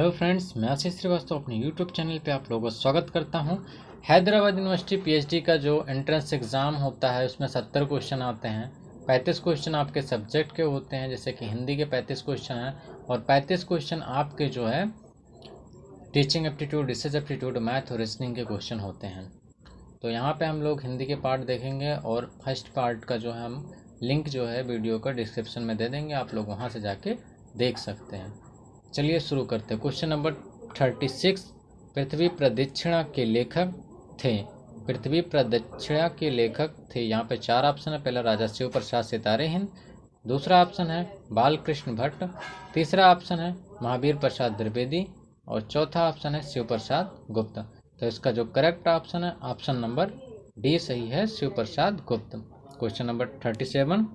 Hello friends, मैं आशीष श्रीवास्तव अपने YouTube channel पे आप लोगों का स्वागत करता हूं। हैदराबाद यूनिवर्सिटी पीएचडी का जो एंट्रेंस एग्ज़ाम होता है उसमें 70 क्वेश्चन आते हैं। 35 क्वेश्चन आपके सब्जेक्ट के होते हैं, जैसे कि हिंदी के 35 क्वेश्चन हैं और 35 क्वेश्चन आपके जो है teaching aptitude, research aptitude, math और रीजनिंग के क्वेश्चन होते हैं। तो यहाँ पे हम लोग हिंदी के पार्ट देखेंगे और फर्स्ट पार्ट का जो है हम लिंक जो है वीडियो का डिस्क्रिप्शन में दे देंगे, आप लोग वहाँ से जाके देख सकते हैं। चलिए शुरू करते हैं। क्वेश्चन नंबर 36, पृथ्वी प्रदक्षिणा के लेखक थे। पृथ्वी प्रदक्षिणा के लेखक थे। यहाँ पे 4 ऑप्शन है। पहला राजा शिव प्रसाद सितारे हिंद, दूसरा ऑप्शन है बालकृष्ण भट्ट, तीसरा ऑप्शन है महावीर प्रसाद द्विवेदी और चौथा ऑप्शन है शिव प्रसाद गुप्त। तो इसका जो करेक्ट ऑप्शन है ऑप्शन नंबर डी सही है, शिव प्रसाद गुप्त। क्वेश्चन नंबर 37,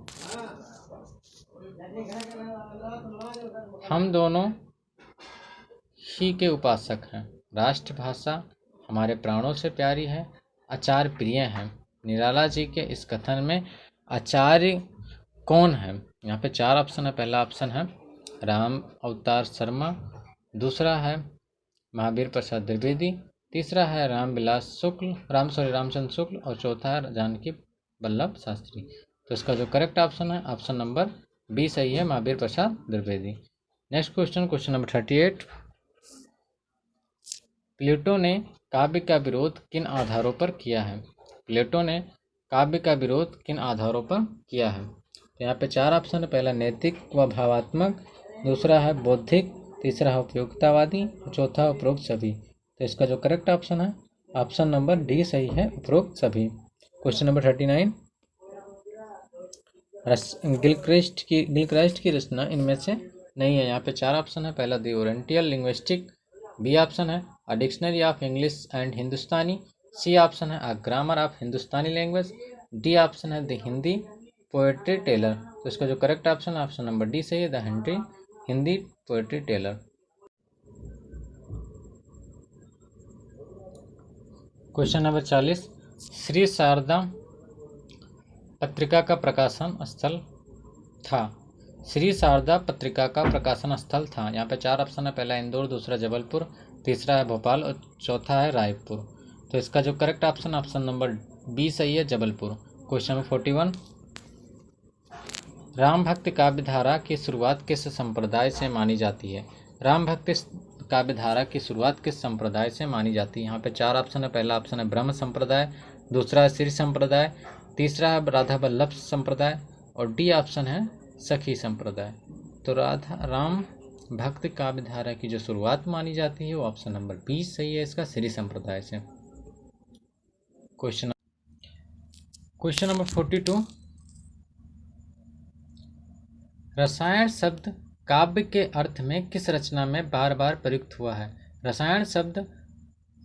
हम दोनों ही के उपासक हैं। राष्ट्रभाषा हमारे प्राणों से प्यारी है, आचार्य प्रिय हैं। निराला जी के इस कथन में आचार्य कौन है? यहाँ पे 4 ऑप्शन है। पहला ऑप्शन है राम अवतार शर्मा, दूसरा है महावीर प्रसाद द्विवेदी, तीसरा है रामचंद्र शुक्ल और चौथा है जानकी वल्लभ शास्त्री। तो इसका जो करेक्ट ऑप्शन है ऑप्शन नंबर बी सही है, Mahavir Prasad Dwivedi. Next question, question number 38, Plato ने काव्य का विरोध किन आधारों पर किया है? प्लेटो ने काव्य का विरोध किन आधारों पर किया है? तो यहाँ पे 4 ऑप्शन है। पहला नैतिक व भावात्मक, दूसरा है बौद्धिक, तीसरा है उपयोगितावादी, चौथा उपरोक्त सभी। तो इसका जो करेक्ट ऑप्शन है ऑप्शन नंबर डी सही है, उपरोक्त सभी। क्वेश्चन नंबर 39, गिलक्राइस्ट की रचना इनमें से नहीं है। यहाँ पे 4 ऑप्शन है। पहला the oriental linguistic, B option है a dictionary of English and Hindustani, C option है a grammar of Hindustani language, D option है द हिंदी पोएट्री टेलर। तो इसका जो करेक्ट ऑप्शन है ऑप्शन नंबर डी सही है, the Hindi poetry teller. Question number 40, Shri Sharda Patrika का प्रकाशन स्थल था। श्री शारदा पत्रिका का प्रकाशन स्थल था। यहाँ पे 4 ऑप्शन है। पहला इंदौर, दूसरा जबलपुर, तीसरा है भोपाल और चौथा है रायपुर। तो इसका जो correct option option number B सही है, जबलपुर। क्वेश्चन नंबर 41, राम भक्ति काव्यधारा की शुरुआत किस संप्रदाय से मानी जाती है? राम भक्ति काव्यधारा की शुरुआत किस संप्रदाय से मानी जाती है? यहाँ पे 4 ऑप्शन है। पहला ऑप्शन है ब्रह्म संप्रदाय, दूसरा है श्री संप्रदाय, तीसरा है राधा वल्लभ संप्रदाय और डी ऑप्शन है सखी संप्रदाय। तो राम भक्त काव्यधारा की जो शुरुआत मानी जाती है वो ऑप्शन नंबर 20 सही है, इसका श्री संप्रदाय से। क्वेश्चन नंबर 42, रसायन शब्द काव्य के अर्थ में किस रचना में बार बार प्रयुक्त हुआ है? रसायन शब्द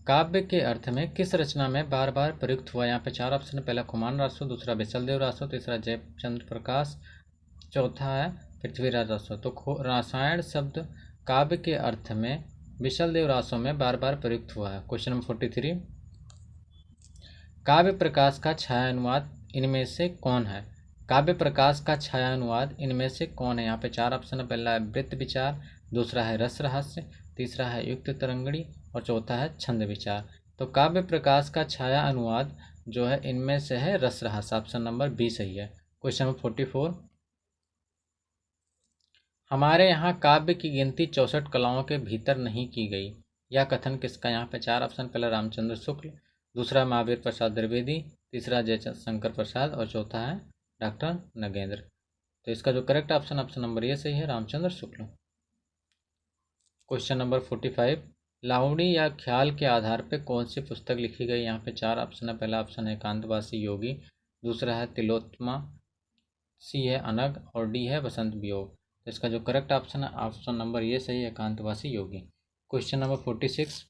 काव्य के अर्थ में किस रचना में बार बार प्रयुक्त हुआ? यहाँ पे 4 ऑप्शन है। पहला खुमान रासो, दूसरा बेचलदेव रासो, तीसरा जयचंद्र प्रकाश, चौथा है पृथ्वीराज रासो। तो रसायन शब्द काव्य के अर्थ में विशलदेव रासो में बार बार प्रयुक्त हुआ है। क्वेश्चन नंबर 43, काव्य प्रकाश का छायानुवाद इनमें से कौन है? काव्य प्रकाश का छायानुवाद इनमें से कौन है? यहाँ पे 4 ऑप्शन है। पहला है वृत्त विचार, दूसरा है रस रहस्य, तीसरा है युक्त तरंगड़ी और चौथा है छंद विचार। तो काव्य प्रकाश का छाया अनुवाद जो है इनमें से है रस रहस्य, ऑप्शन नंबर बी सही है। क्वेश्चन नंबर 44, हमारे यहाँ काव्य की गिनती 64 कलाओं के भीतर नहीं की गई, यह कथन किसका? यहाँ पे 4 ऑप्शन। पहला रामचंद्र शुक्ल, दूसरा महावीर प्रसाद द्विवेदी, तीसरा जयशंकर प्रसाद और चौथा है डॉक्टर नगेंद्र। तो इसका जो करेक्ट ऑप्शन ऑप्शन नंबर ये सही है, रामचंद्र शुक्ल। क्वेश्चन नंबर 45, लावणी या ख्याल के आधार पर कौन सी पुस्तक लिखी गई? यहाँ पे 4 ऑप्शन है। पहला ऑप्शन है एकांतवासी योगी, दूसरा है तिलोत्तमा, सी है अनग और डी है बसंत वियोग। तो इसका जो करेक्ट ऑप्शन है ऑप्शन नंबर ये सही है, एकांतवासी योगी। क्वेश्चन नंबर 46,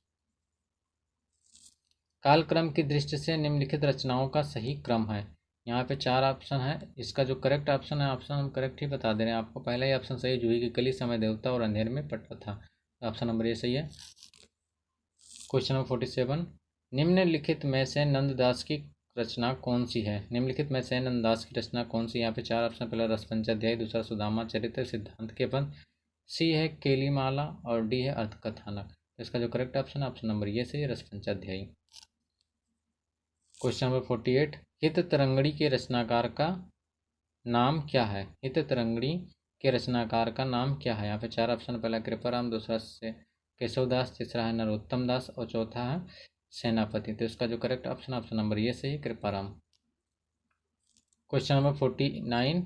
कालक्रम की दृष्टि से निम्नलिखित रचनाओं का सही क्रम है। यहाँ पे 4 ऑप्शन है। इसका जो करेक्ट ऑप्शन है ऑप्शन हम करेक्ट ही बता दे रहे हैं आपको। पहला ही ऑप्शन सही है, जूही की कली, समय देवता और अंधेर में पटा था। ऑप्शन नंबर ये सही है। क्वेश्चन नंबर 47, निम्नलिखित में से नंददास की रचना कौन सी है? निम्नलिखित में से नंददास की रचना कौन सी? यहाँ पे 4 ऑप्शन। पहला रसपंचाध्याय, दूसरा सुदामा चरित्र, सिद्धांत के पद, सी है केलीमाला और डी है अर्थकथानक। तो इसका जो करेक्ट ऑप्शन है ऑप्शन नंबर ये सही है, रसपंचाध्यायी। क्वेश्चन नंबर 48, हित तरंगणी के रचनाकार का नाम क्या है? हित तरंगणी के रचनाकार का नाम क्या है? यहाँ पे चार ऑप्शन, पहला कृपाराम, दूसरा से केशवदास, तीसरा है नरोत्तम दास और चौथा है सेनापति। तो इसका जो करेक्ट ऑप्शन ऑप्शन नंबर ये सही है, कृपाराम। क्वेश्चन नंबर 49,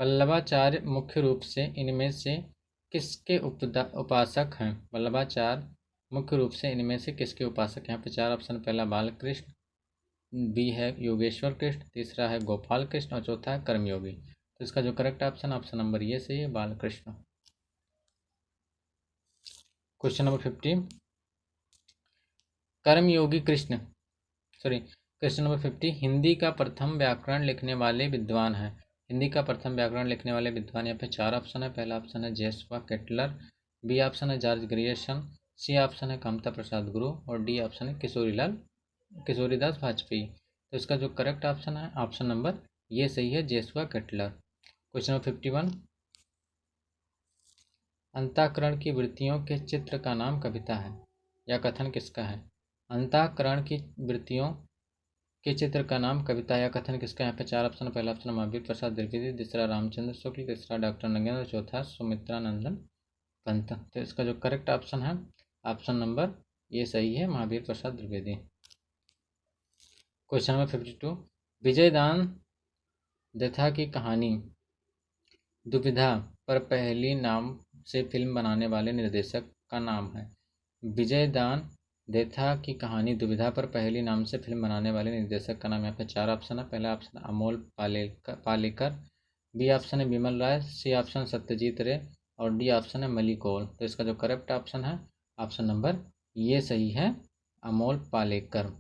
वल्लभाचार्य मुख्य रूप से इनमें से किसके उपासक हैं? वल्लभाचार्य मुख्य रूप से इनमें से किसके उपासक हैं? यहाँ पे चार ऑप्शन, पहला बालकृष्ण, बी है योगेश्वर कृष्ण, तीसरा है गोपाल कृष्ण और चौथा है कर्मयोगी। तो इसका जो करेक्ट ऑप्शन ऑप्शन नंबर ये सही है, बालकृष्ण। क्वेश्चन नंबर 50, कर्मयोगी कृष्ण क्वेश्चन नंबर 50, हिंदी का प्रथम व्याकरण लिखने वाले विद्वान है। हिंदी का प्रथम व्याकरण लिखने वाले विद्वान, यहाँ पे चार ऑप्शन है, पहला ऑप्शन है जेसुआ केटलर, बी ऑप्शन है जॉर्ज ग्रियर्सन, सी ऑप्शन है कामता प्रसाद गुरु और डी ऑप्शन है किशोरीदास वाजपेयी। तो इसका जो करेक्ट ऑप्शन है ऑप्शन नंबर ये सही है, जेसुआ केटलर। क्वेश्चन नंबर 51, अंतःकरण की वृत्तियों के चित्र का नाम कविता है या कथन किसका है? अंतःकरण की वृत्तियों के चित्र का नाम कविता या कथन किसका? यहाँ पे चार ऑप्शन, पहला ऑप्शन महावीर प्रसाद द्विवेदी, दूसरा रामचंद्र शुक्ल, तीसरा डॉक्टर नगेंद्र, चौथा सुमित्रा नंदन पंत। तो इसका जो करेक्ट ऑप्शन है ऑप्शन नंबर ये सही है, महावीर प्रसाद द्विवेदी। क्वेश्चन नंबर 52, विजयदान देथा की कहानी दुविधा पर पहली नाम से फिल्म बनाने वाले निर्देशक का नाम है। विजयदान देथा की कहानी दुविधा पर पहली नाम से फिल्म बनाने वाले निर्देशक का नाम। यहाँ पे चार ऑप्शन है, पहला option Amol Palekar, B option है विमल राय, सी ऑप्शन सत्यजीत रे और डी ऑप्शन है मली कौल। तो इसका जो करेक्ट ऑप्शन है ऑप्शन नंबर ये सही है, अमोल पालेकर।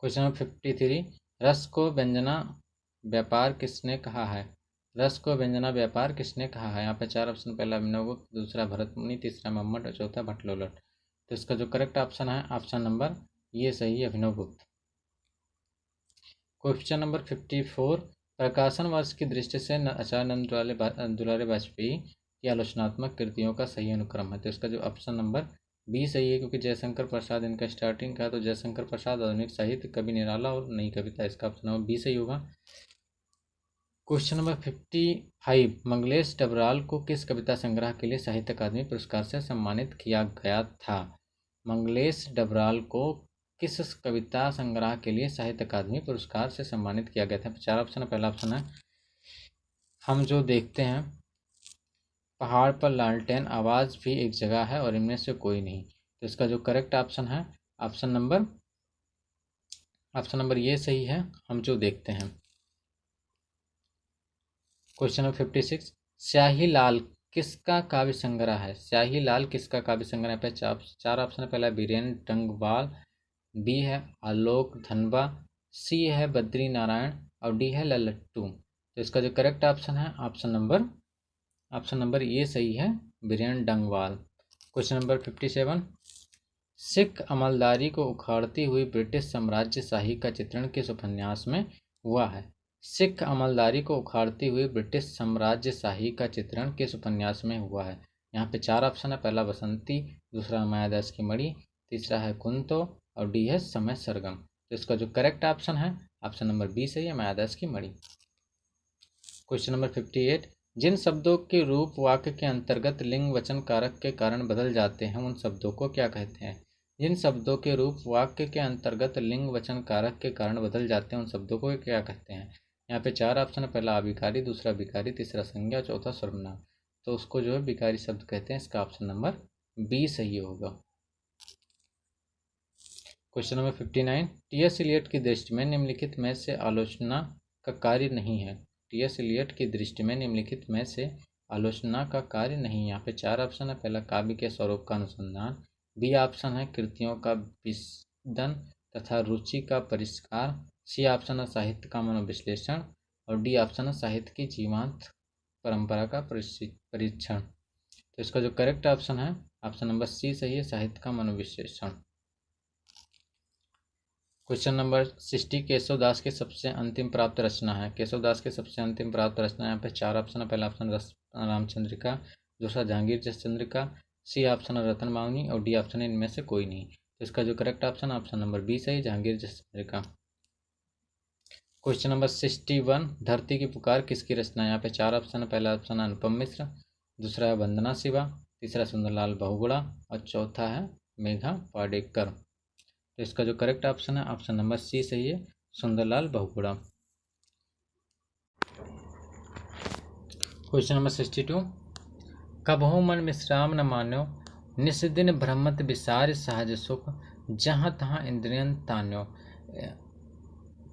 क्वेश्चन नंबर 53, रस को व्यंजना व्यापार किसने कहा है? रस को व्यंजना व्यापार किसने कहा है? यहाँ पे चार ऑप्शन, पहला अभिनवगुप्त, दूसरा भरत मुनि, तीसरा मोहम्मद और चौथा भट्टलोलट। तो इसका जो करेक्ट ऑप्शन है ऑप्शन नंबर ये सही है, अभिनवगुप्त। क्वेश्चन नंबर 54, प्रकाशन वर्ष की दृष्टि से आचार्य नंद दुलारे वाजपेयी की आलोचनात्मक कृतियों का सही अनुक्रम है। तो इसका जो ऑप्शन नंबर बी सही है, क्योंकि जयशंकर प्रसाद इनका स्टार्टिंग का, तो जयशंकर प्रसाद आधुनिक साहित्य, कवि निराला और नई कविता, इसका ऑप्शन नंबर बी सही होगा। क्वेश्चन नंबर 55, मंगलेश डबराल को किस कविता संग्रह के लिए साहित्य अकादमी पुरस्कार से सम्मानित किया गया था? मंगलेश डबराल को किस कविता संग्रह के लिए साहित्य अकादमी पुरस्कार से सम्मानित किया गया था? चार ऑप्शन है, पहला ऑप्शन है हम जो देखते हैं, पहाड़ पर लालटेन, आवाज़ भी एक जगह है और इनमें से कोई नहीं। तो इसका जो करेक्ट ऑप्शन है ऑप्शन नंबर ये सही है, हम जो देखते हैं। क्वेश्चन नंबर 56, स्याही लाल किसका काव्य संग्रह है? स्याही लाल किसका काव्य संग्रह है? चार ऑप्शन है, पहला बीरेन्द्र डंगवाल, बी है आलोक धनबा, सी है बद्री नारायण और डी है लल्लट्टू। तो इसका जो करेक्ट ऑप्शन है ऑप्शन नंबर ये सही है, बीरेन्द्र डंगवाल। क्वेश्चन नंबर 57, सिख अमलदारी को उखाड़ती हुई ब्रिटिश साम्राज्यशाही का चित्रण किस उपन्यास में हुआ है? सिख अमलदारी को उखाड़ती हुई ब्रिटिश साम्राज्यशाही का चित्रण किस उपन्यास में हुआ है? यहाँ पे चार ऑप्शन है, पहला बसंती, दूसरा मायादास की मणि, तीसरा है कुंतो और डी है समय सरगम। तो इसका जो करेक्ट ऑप्शन है ऑप्शन नंबर बी सही है, मायादास की मणि। क्वेश्चन नंबर 58, जिन शब्दों के रूप वाक्य के अंतर्गत लिंग वचन कारक के कारण बदल जाते हैं उन शब्दों को क्या कहते हैं? जिन शब्दों के रूप वाक्य के अंतर्गत लिंग वचन कारक के कारण बदल जाते हैं उन शब्दों को क्या कहते हैं? यहाँ पे चार ऑप्शन है, पहला अभिकारी, दूसरा विकारी, तीसरा संज्ञा, चौथा सर्वनाम। तो उसको जो है विकारी शब्द कहते हैं, इसका ऑप्शन नंबर बी सही होगा। Question number 59, T.S.. इलियट की दृष्टि में निम्नलिखित में से आलोचना का कार्य नहीं है? टी.एस. इलियट की दृष्टि में निम्नलिखित में से आलोचना का कार्य नहीं। यहाँ पे चार ऑप्शन है, पहला काव्य के स्वरूप का अनुसंधान, बी ऑप्शन है कृतियों का विसर्जन तथा रुचि का परिष्कार, सी ऑप्शन है साहित्य का मनोविश्लेषण और डी ऑप्शन है साहित्य की जीवांत परंपरा का परीक्षण। तो इसका जो करेक्ट ऑप्शन है ऑप्शन नंबर सी सही है, साहित्य का मनोविश्लेषण। क्वेश्चन नंबर 60 केशव दास की सबसे अंतिम प्राप्त रचना है। केशव दास की सबसे अंतिम प्राप्त रचना, यहाँ पे 4 ऑप्शन है। पहला ऑप्शन रामचंद्रिका, दूसरा जहांगीर जसचंद्रिका, सी ऑप्शन है रतन मावनी और डी ऑप्शन है इनमें से कोई नहीं। तो इसका जो correct option option number B सही, जहांगीर जसचंद्रिका। क्वेश्चन नंबर 61 धरती की पुकार किसकी रचना है। यहाँ पे 4 ऑप्शन है। पहला ऑप्शन है अनुपम मिश्र, दूसरा है वंदना शिवा, तीसरा सुंदरलाल बहुगुणा और चौथा है मेघा पाडेकर। तो इसका जो करेक्ट ऑप्शन है ऑप्शन नंबर सी सही है, सुंदरलाल बहुगुणा। क्वेश्चन नंबर 62 कबहु मन विश्राम न मान्यो, निस्दिन भ्रमत विसार सहज सुख, जहाँ तहाँ इंद्रियन तान्यो।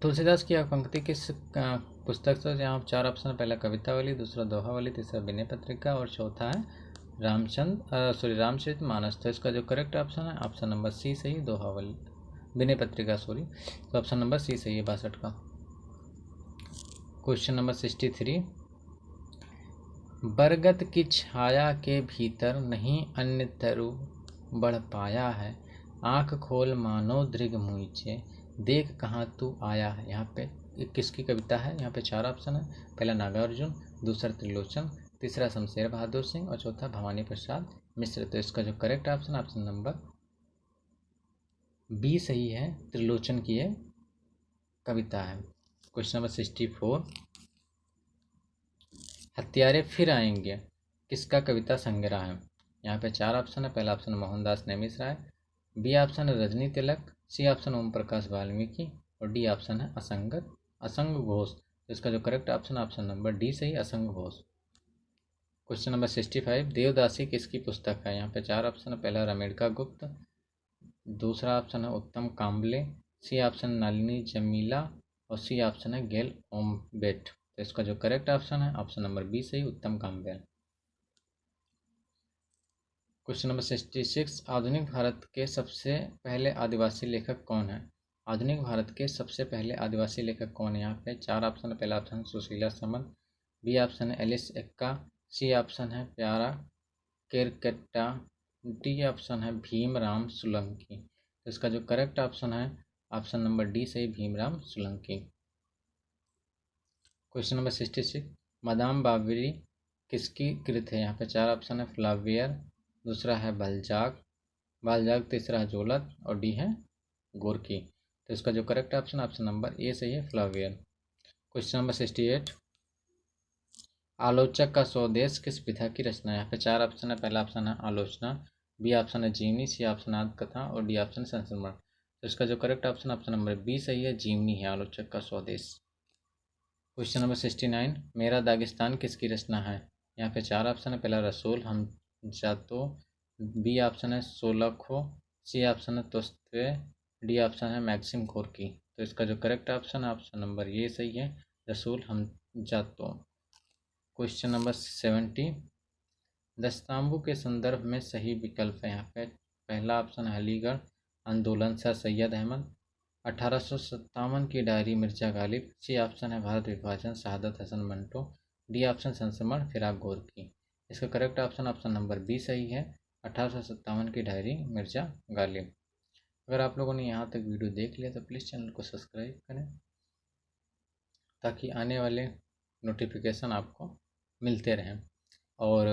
तुलसीदास की यह पंक्ति किस पुस्तक से। यहाँ 4 ऑप्शन, पहला कवितावली, दूसरा दोहावली, तीसरा विनय पत्रिका और चौथा है रामचरित मानस। तो इसका जो करेक्ट ऑप्शन है ऑप्शन नंबर सी सही, दोहावली विनय पत्रिका सॉरी। तो ऑप्शन नंबर सी सही है 62 का। क्वेश्चन नंबर 63 बरगद की छाया के भीतर नहीं अन्य तरु बढ़ पाया है, आँख खोल मानो दृग मुइचे, देख कहाँ तू आया है। यहाँ पे किसकी कविता है। यहाँ पे 4 ऑप्शन है। पहला नागार्जुन, दूसरा त्रिलोचन, तीसरा शमशेर बहादुर सिंह और चौथा भवानी प्रसाद मिश्र। तो इसका जो correct option option number B सही है, त्रिलोचन की यह कविता है। क्वेश्चन नंबर 64 हत्यारे फिर आएंगे किसका कविता संग्रह है। यहाँ पे 4 ऑप्शन है। पहला ऑप्शन मोहनदास नेमिशराय, बी ऑप्शन है रजनी तिलक, सी ऑप्शन ओम प्रकाश वाल्मीकि और डी ऑप्शन है असंग घोष। तो इसका जो correct option option number D सही, असंग घोष। क्वेश्चन नंबर 65 देवदासी किसकी पुस्तक है। यहाँ पे 4 ऑप्शन है। पहला रमेड़का गुप्त, दूसरा ऑप्शन है उत्तम काम्बले, सी ऑप्शन नलिनी जमीला और सी ऑप्शन है गेल ओम्बेट। तो इसका जो करेक्ट ऑप्शन है ऑप्शन नंबर बी सही, उत्तम काम्बेल। क्वेश्चन नंबर 66 आधुनिक भारत के सबसे पहले आदिवासी लेखक कौन है। आधुनिक भारत के सबसे पहले आदिवासी लेखक कौन है। यहाँ पे 4 ऑप्शन है। पहला ऑप्शन सुशीला समन, बी ऑप्शन है एलिस एक्का, सी ऑप्शन है प्यारा केरकेट्टा, डी ऑप्शन है भीमराव सोलंकी। तो इसका जो करेक्ट ऑप्शन है ऑप्शन नंबर डी सही, Bhimrao Solanki. Question number 66 Madame Bovary किसकी कृत है। यहाँ पे 4 ऑप्शन है। फ्लावियर, दूसरा है बालजाग, तीसरा है जोलत और डी है गोरकी। तो इसका जो correct option option number A सही है, फ्लावियर। क्वेश्चन नंबर 68 आलोचक का स्वदेश किस विधा की रचना है। यहाँ पे 4 ऑप्शन है। पहला ऑप्शन है आलोचना, बी ऑप्शन है जीवनी, सी ऑप्शन आत्मकथा और डी ऑप्शन संस्मरण। तो इसका जो correct option option number B सही है, जीवनी है आलोचक का स्वदेश। क्वेश्चन नंबर 69 मेरा दागिस्तान किसकी रचना है। यहाँ पे 4 ऑप्शन है। पहला रसूल हम जातो, बी ऑप्शन है सोलखो, सी ऑप्शन है तोस्तवे, डी ऑप्शन है मैक्सिम गोर्की। तो इसका जो करेक्ट ऑप्शन है ऑप्शन नंबर ये सही है, रसूल हम जातो। क्वेश्चन नंबर 70 दस्तांबू के संदर्भ में सही विकल्प है। यहाँ पे पहला ऑप्शन है अलीगढ़ आंदोलन सर सैयद अहमद, 1857 की diary Mirza Ghalib, C option है भारत विभाजन शहादत हसन मंटो, डी ऑप्शन संस्मरण फिराक गोरकी। इसका correct option option number B सही है, 1857 की डायरी मिर्जा गालिब। अगर आप लोगों ने यहाँ तक वीडियो देख लिया तो प्लीज़ चैनल को सब्सक्राइब करें ताकि आने वाले नोटिफिकेशन आपको मिलते रहें। और